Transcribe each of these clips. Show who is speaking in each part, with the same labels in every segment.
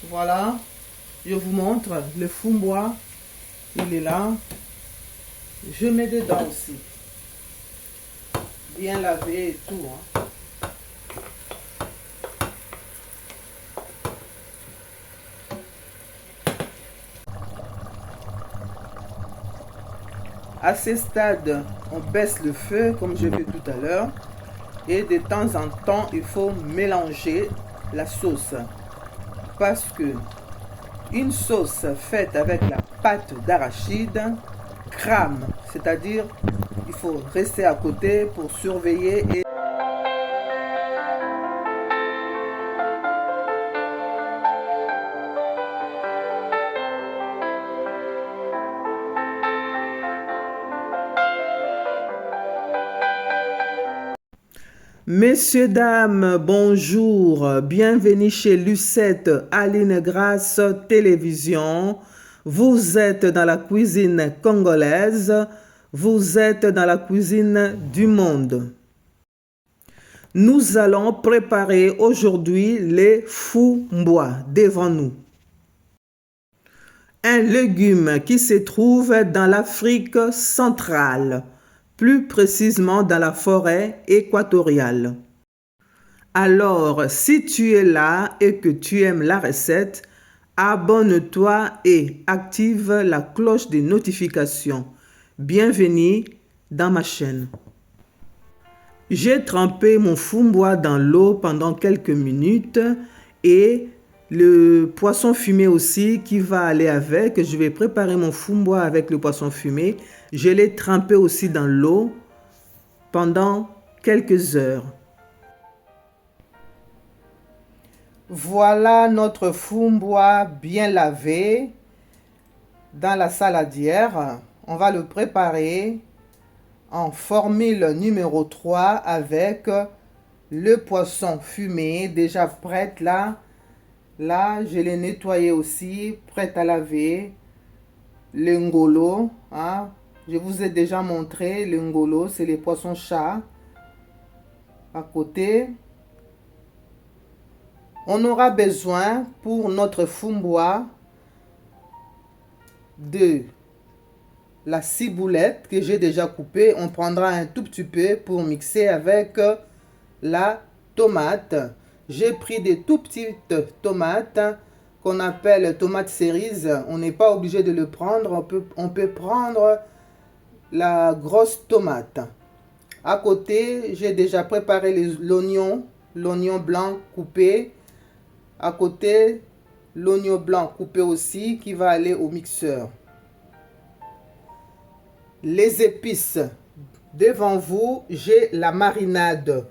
Speaker 1: Voilà, je vous montre le fumbois. Il est là. Je mets dedans aussi. Bien lavé et tout. À ce stade, on baisse le feu comme je vu tout à l'heure. Et de temps en temps, il faut mélanger la sauce. Parce que une sauce faite avec la pâte d'arachide crame. C'est-à-dire, il faut rester à côté pour surveiller et Messieurs, dames, bonjour. Bienvenue chez Lucette Aline Grasse Télévision. Vous êtes dans la cuisine congolaise. Vous êtes dans la cuisine du monde. Nous allons préparer aujourd'hui les fumbois devant nous. Un légume qui se trouve dans l'Afrique centrale, plus précisément dans la forêt équatoriale. Alors, si tu es là et que tu aimes la recette, abonne-toi et active la cloche de notification. Bienvenue dans ma chaîne. J'ai trempé mon fumbois dans l'eau pendant quelques minutes et le poisson fumé aussi qui va aller avec. Je vais préparer mon fumbois avec le poisson fumé. Je l'ai trempé aussi dans l'eau pendant quelques heures. Voilà notre fumbois bien lavé dans la saladière. On va le préparer en formule numéro 3 avec le poisson fumé déjà prête là. Là, je l'ai nettoyé aussi, prête à laver. Le ngolo, hein. Je vous ai déjà montré le ngolo, c'est les poissons chats. À côté, on aura besoin pour notre fumbois de la ciboulette que j'ai déjà coupée. On prendra un tout petit peu pour mixer avec la tomate. J'ai pris des tout petites tomates qu'on appelle tomates cerises. On n'est pas obligé de le prendre. On peut prendre la grosse tomate. À côté, j'ai déjà préparé l'oignon blanc coupé. À côté, l'oignon blanc coupé aussi qui va aller au mixeur. Les épices. Devant vous, j'ai la marinade.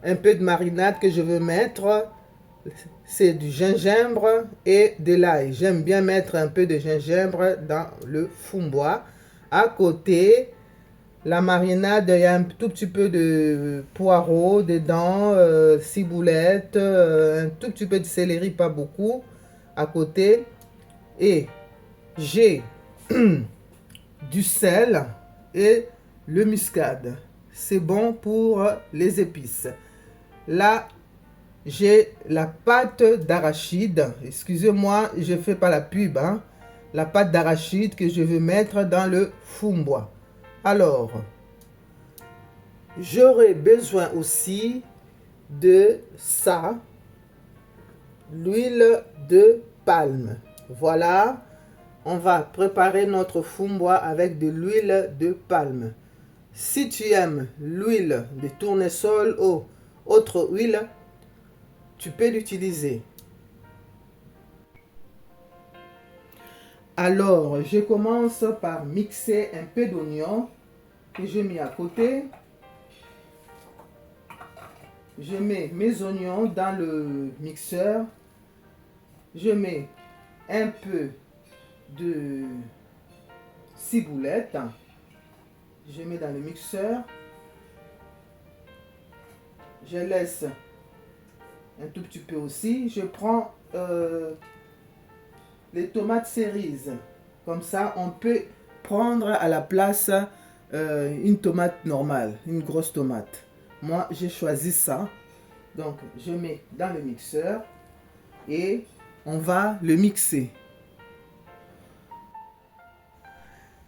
Speaker 1: Un peu de marinade que je veux mettre. C'est du gingembre et de l'ail. J'aime bien mettre un peu de gingembre dans le fumbois. À côté, la marinade, il y a un tout petit peu de poireau dedans, ciboulette, un tout petit peu de céleri, pas beaucoup, à côté. Et j'ai du sel et le muscade. C'est bon pour les épices. Là, j'ai la pâte d'arachide. Excusez-moi, je ne fais pas la pub. Hein. La pâte d'arachide que je vais mettre dans le fumbois. Alors, j'aurai besoin aussi de ça, l'huile de palme. Voilà, on va préparer notre fumbois avec de l'huile de palme. Si tu aimes l'huile de tournesol ou autre huile, tu peux l'utiliser. Alors, je commence par mixer un peu d'oignon que j'ai mis à côté. Je mets mes oignons dans le mixeur. Je mets un peu de ciboulette. Je mets dans le mixeur. Je laisse un tout petit peu aussi. Je prends les tomates cerises. Comme ça, on peut prendre à la place une tomate normale, une grosse tomate. Moi, j'ai choisi ça. Donc, je mets dans le mixeur et On va le mixer.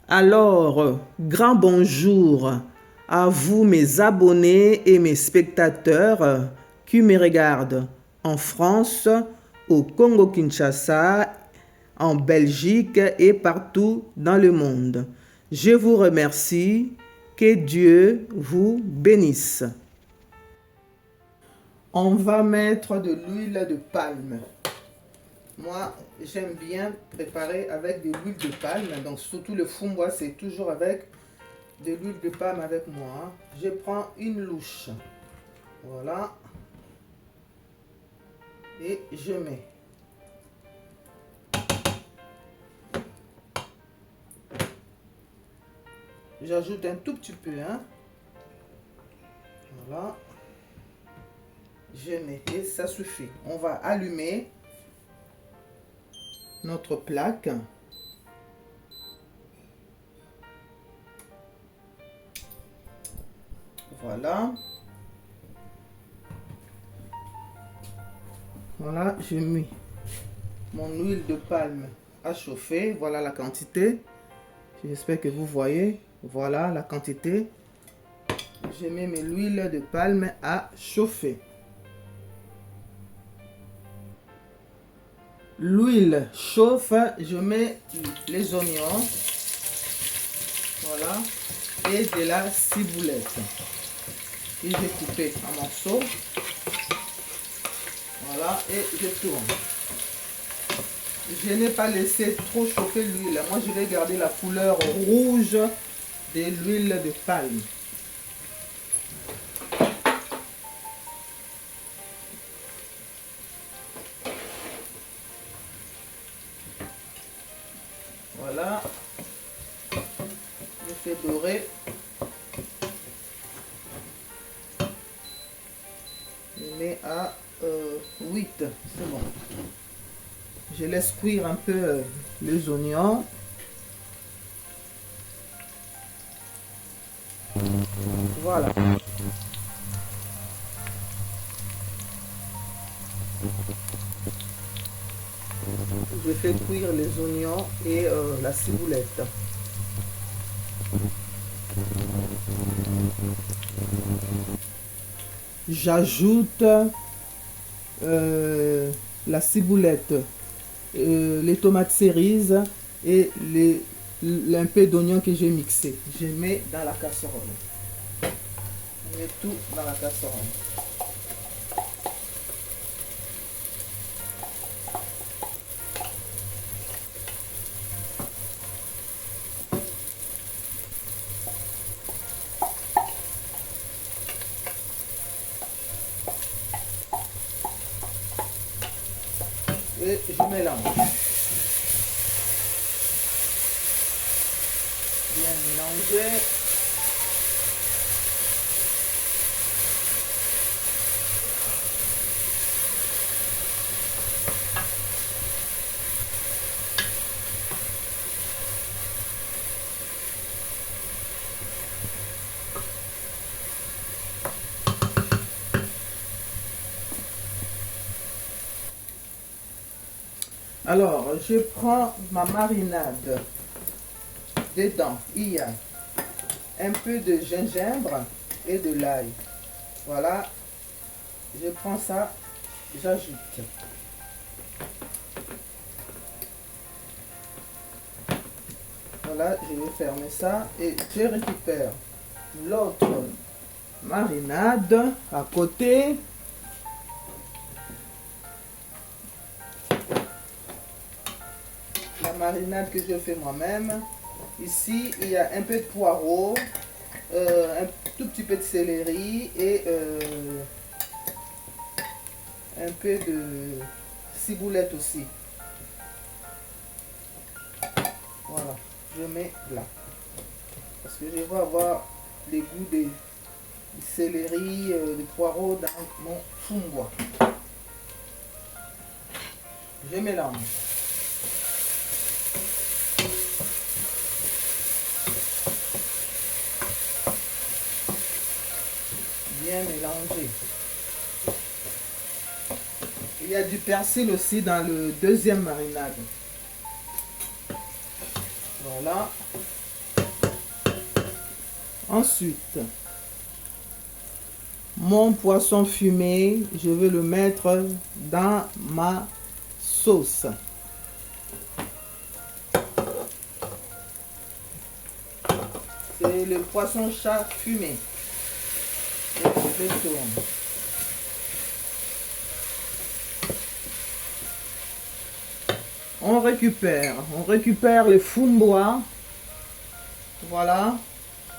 Speaker 1: Alors, grand bonjour à vous mes abonnés et mes spectateurs qui me regardent en France, au Congo-Kinshasa, en Belgique et partout dans le monde. Je vous remercie. Que Dieu vous bénisse. On va mettre de l'huile de palme. Moi, j'aime bien préparer avec de l'huile de palme. Donc, surtout le fumbois, c'est toujours avec de l'huile de palme avec moi. Je prends une louche. Voilà. Et je mets. J'ajoute un tout petit peu. Hein. Voilà. Je mets et ça suffit. On va allumer notre plaque. Voilà. Voilà, j'ai mis mon huile de palme à chauffer. Voilà la quantité. J'espère que vous voyez. Voilà la quantité. Je mets mes huiles de palme à chauffer. L'huile chauffe, je mets les oignons. Voilà. Et de la ciboulette. Et j'ai coupé en morceaux. Voilà. Et je tourne. Je n'ai pas laissé trop chauffer l'huile. Moi, je vais garder la couleur rouge de l'huile de palme. Voilà. Je fais dorer. Je mets à 8. C'est bon. Je laisse cuire un peu les oignons. Voilà. Je fais cuire les oignons et la ciboulette. J'ajoute la ciboulette, les tomates cerises et un peu d'oignon que j'ai mixé. Je mets dans la casserole. Je mets tout dans la casserole. Et je mélange. Bien mélanger. Alors, je prends ma marinade. Dedans, il y a un peu de gingembre et de l'ail. Voilà. Je prends ça, j'ajoute. Voilà, je vais fermer ça et je récupère l'autre marinade à côté. La marinade que je fais moi-même. Ici, il y a un peu de poireau, un tout petit peu de céleri et un peu de ciboulette aussi. Voilà, je mets là. Parce que je vais avoir les goûts de céleri, de poireau dans mon fumbois. Je mélange. Bien mélanger. Il y a du persil aussi dans le deuxième marinade. Voilà. Ensuite, mon poisson fumé, je vais le mettre dans ma sauce. C'est le poisson chat fumé. Je tourne. On récupère le fumbois. Voilà,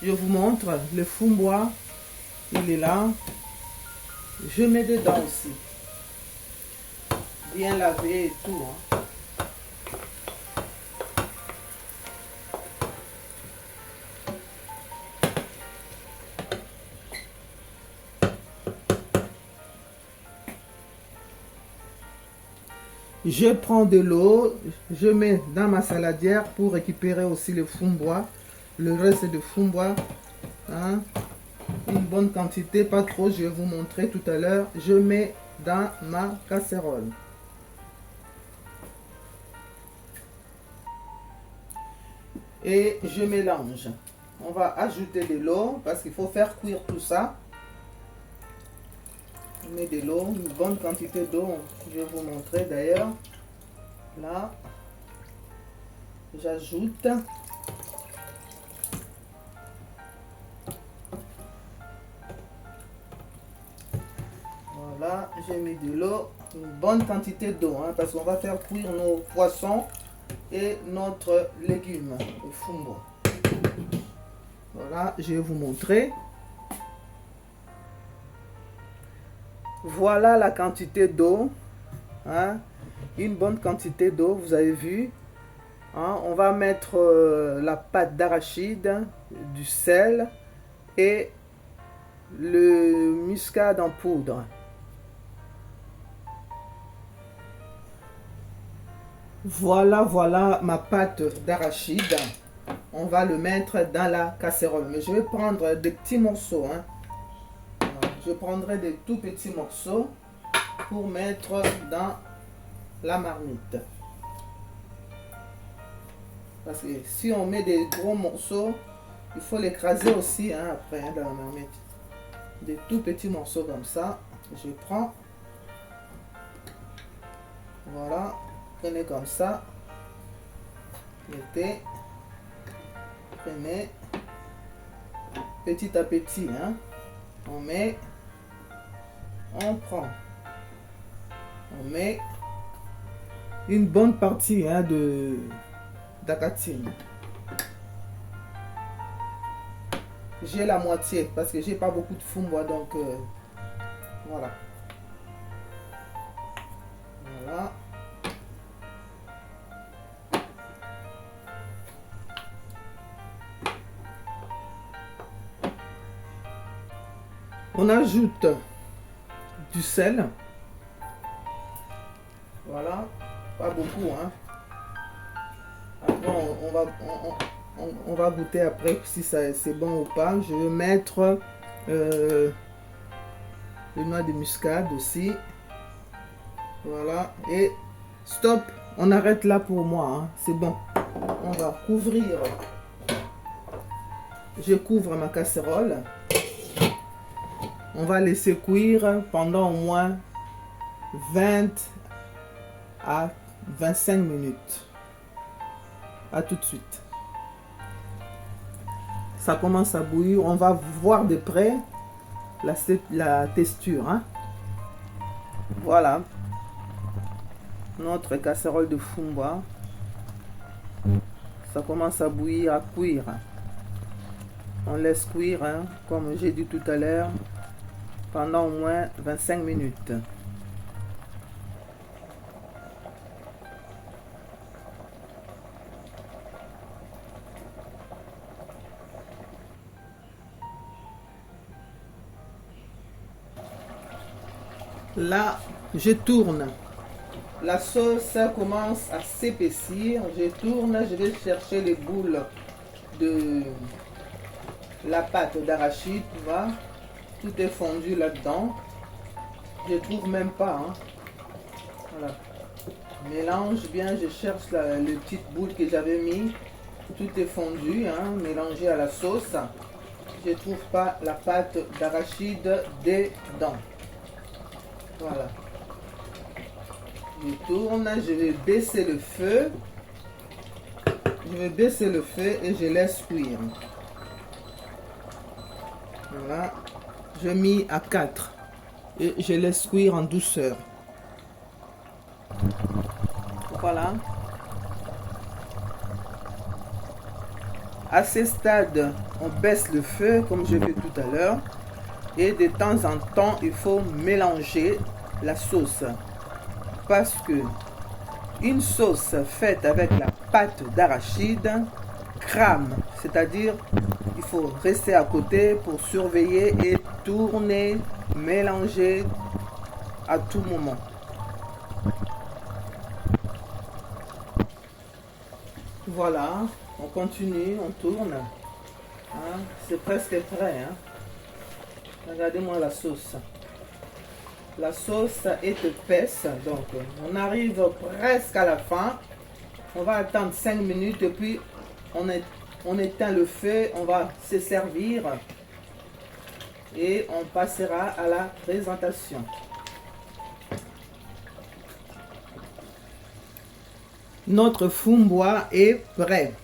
Speaker 1: je vous montre le fumbois. Il est là. Je mets dedans aussi. Bien lavé et tout. Hein. Je prends de l'eau, je mets dans ma saladière pour récupérer aussi le fumbois, le reste de fumbois. Hein. Une bonne quantité, pas trop, je vais vous montrer tout à l'heure. Je mets dans ma casserole. Et je mélange. On va ajouter de l'eau parce qu'il faut faire cuire tout ça. Je mets de l'eau, une bonne quantité d'eau. Je vais vous montrer d'ailleurs. Là, j'ajoute. Voilà, j'ai mis de l'eau, une bonne quantité d'eau, hein, parce qu'on va faire cuire nos poissons et notre légume, le fumbois. Voilà, je vais vous montrer. Voilà la quantité d'eau, hein, une bonne quantité d'eau, vous avez vu. Hein, on va mettre la pâte d'arachide, du sel et le muscade en poudre. Voilà ma pâte d'arachide. On va le mettre dans la casserole. Mais je vais prendre des petits morceaux. Hein. Je prendrai des tout petits morceaux pour mettre dans la marmite. Parce que si on met des gros morceaux, il faut l'écraser aussi hein, après hein, dans la marmite. Des tout petits morceaux comme ça. Je prends. Voilà. Prenez comme ça. Mettez. Prenez. Petit à petit. Hein. On met. On prend. On met une bonne partie hein, d'acatine. J'ai la moitié parce que j'ai pas beaucoup de fumbois donc voilà. Voilà. On ajoute du sel. Voilà, pas beaucoup. Hein. Après, on va goûter après si c'est bon ou pas. Je vais mettre le noix de muscade aussi. Voilà, et stop, on arrête là pour moi. Hein. C'est bon. On va couvrir. Je couvre ma casserole. On va laisser cuire pendant au moins 20 à 25 minutes. À tout de suite. Ça commence à bouillir. On va voir de près la texture. Hein. Voilà. Notre casserole de fumbois. Ça commence à bouillir, à cuire. On laisse cuire, hein, comme j'ai dit tout à l'heure, pendant au moins 25 minutes. Là, je tourne. La sauce commence à s'épaissir. Je tourne, je vais chercher les boules de la pâte d'arachide, tu vois. Tout est fondu là-dedans. Je trouve même pas. Hein. Voilà. Mélange bien, je cherche les petites boules que j'avais mis. Tout est fondu, hein, mélangé à la sauce. Je ne trouve pas la pâte d'arachide dedans. Voilà. Je tourne, je vais baisser le feu. Je vais baisser le feu et je laisse cuire. Voilà. Je mets à 4 et je laisse cuire en douceur. Voilà. À ce stade, on baisse le feu comme je fais tout à l'heure. Et de temps en temps, il faut mélanger la sauce. Parce que une sauce faite avec la pâte d'arachide crame. C'est-à-dire, il faut rester à côté pour surveiller et tourner, mélanger à tout moment. Voilà, on continue, on tourne. Hein, c'est presque prêt. Hein. Regardez-moi la sauce. La sauce est épaisse, donc on arrive presque à la fin. On va attendre 5 minutes et puis on éteint le feu, on va se servir et on passera à la présentation. Notre fumboa est prêt.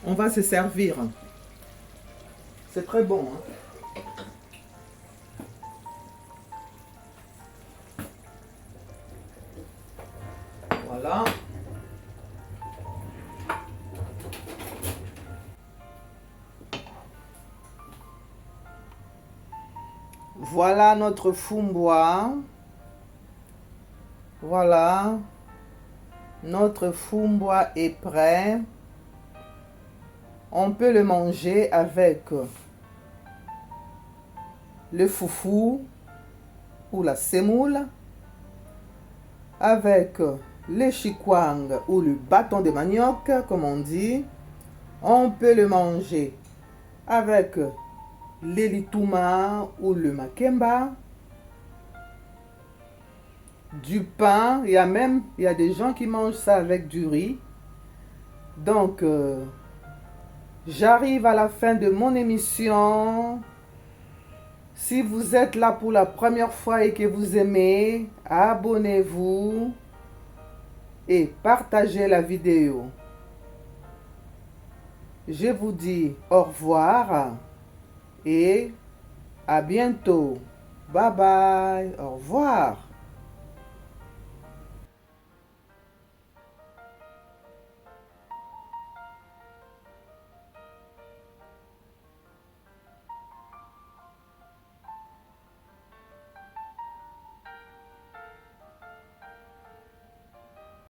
Speaker 1: On va se servir. C'est très bon. Hein? Voilà. Voilà notre fumboa. Voilà. Notre fumboa est prêt. On peut le manger avec le foufou ou la semoule, avec le chikwang ou le bâton de manioc, comme on dit. On peut le manger avec l'elituma ou le makemba, du pain. Il y a des gens qui mangent ça avec du riz. Donc, j'arrive à la fin de mon émission. Si vous êtes là pour la première fois et que vous aimez, abonnez-vous et partagez la vidéo. Je vous dis au revoir et à bientôt. Bye bye. Au revoir.